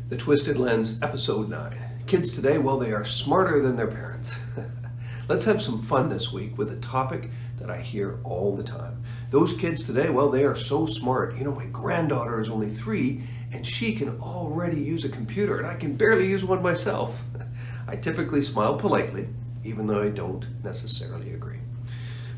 The Twisted Lens, Episode 9. Kids today, well, they are smarter than their parents. Let's have some fun this week with a topic that I hear all the time. Those kids today, well, they are so smart. You know, my granddaughter is only 3 and she can already use a computer and I can barely use one myself. I typically smile politely, even though I don't necessarily agree.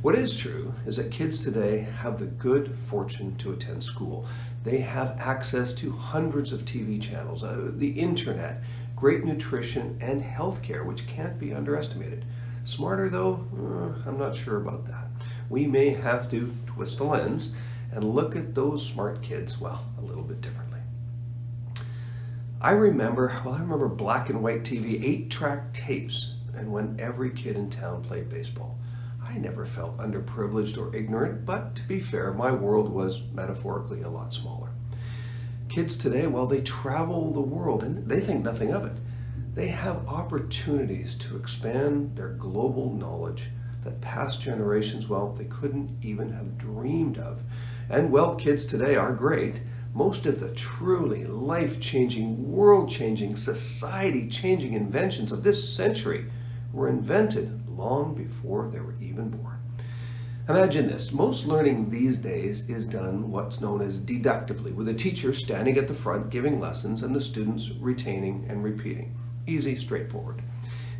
What is true is that kids today have the good fortune to attend school. They have access to hundreds of TV channels, the internet, great nutrition, and healthcare, which can't be underestimated. Smarter though, I'm not sure about that. We may have to twist the lens and look at those smart kids, well, a little bit differently. I remember black and white TV, 8-track tapes, and when every kid in town played baseball. I never felt underprivileged or ignorant, but to be fair, my world was metaphorically a lot smaller. Kids today, well, they travel the world and they think nothing of it. They have opportunities to expand their global knowledge that past generations, well, they couldn't even have dreamed of. And well, kids today are great. Most of the truly life-changing, world-changing, society-changing inventions of this century were invented long before they were even born. Imagine this. Most learning these days is done what's known as deductively, with a teacher standing at the front giving lessons and the students retaining and repeating. Easy, straightforward.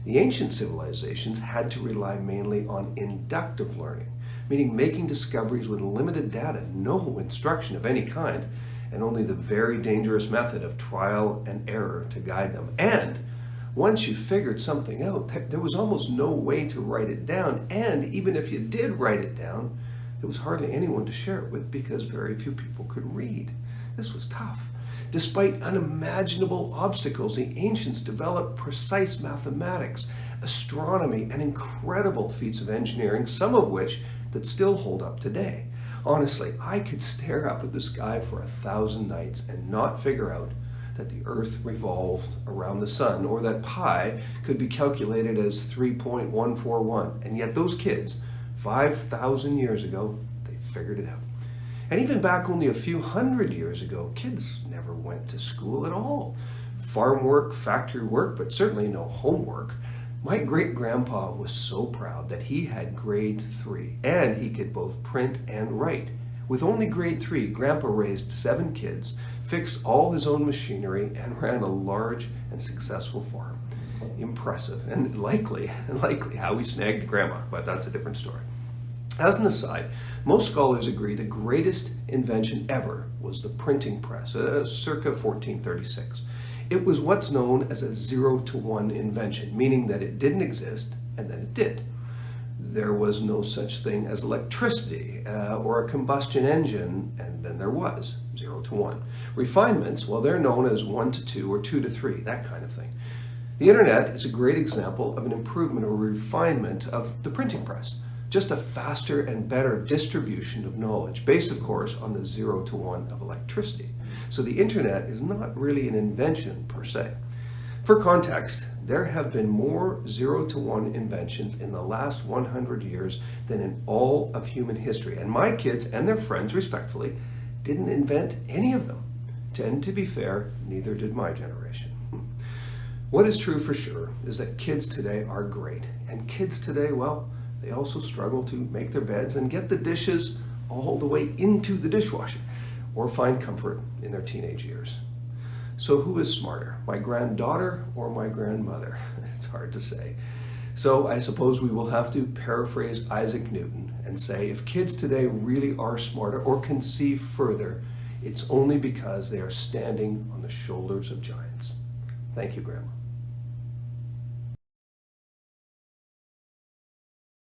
The ancient civilizations had to rely mainly on inductive learning, meaning making discoveries with limited data, no instruction of any kind, and only the very dangerous method of trial and error to guide them. And once you figured something out, there was almost no way to write it down. And even if you did write it down, there was hardly anyone to share it with because very few people could read. This was tough. Despite unimaginable obstacles, the ancients developed precise mathematics, astronomy, and incredible feats of engineering, some of which that still hold up today. Honestly, I could stare up at the sky for 1,000 nights and not figure out that the earth revolved around the sun, or that pi could be calculated as 3.141. And yet those kids, 5,000 years ago, they figured it out. And even back only a few hundred years ago, kids never went to school at all. Farm work, factory work, but certainly no homework. My great-grandpa was so proud that he had grade 3, and he could both print and write. With only grade 3, Grandpa raised 7 kids, fixed all his own machinery, and ran a large and successful farm. Impressive, and likely how he snagged Grandma, but that's a different story. As an aside, most scholars agree the greatest invention ever was the printing press, circa 1436. It was what's known as a 0-to-1 invention, meaning that it didn't exist and then it did. There was no such thing as electricity or a combustion engine, and then there was 0-to-1. Refinements, well, they're known as 1-to-2 or 2-to-3, that kind of thing. The internet is a great example of an improvement or refinement of the printing press, just a faster and better distribution of knowledge, based, of course, on the 0-to-1 of electricity. So the internet is not really an invention per se. For context, there have been more 0-to-1 inventions in the last 100 years than in all of human history. And my kids and their friends, respectfully, didn't invent any of them. And to be fair, neither did my generation. What is true for sure is that kids today are great. And kids today, well, they also struggle to make their beds and get the dishes all the way into the dishwasher, or find comfort in their teenage years. So who is smarter, my granddaughter or my grandmother? It's hard to say. So I suppose we will have to paraphrase Isaac Newton and say, if kids today really are smarter or can see further, it's only because they are standing on the shoulders of giants. Thank you, Grandma.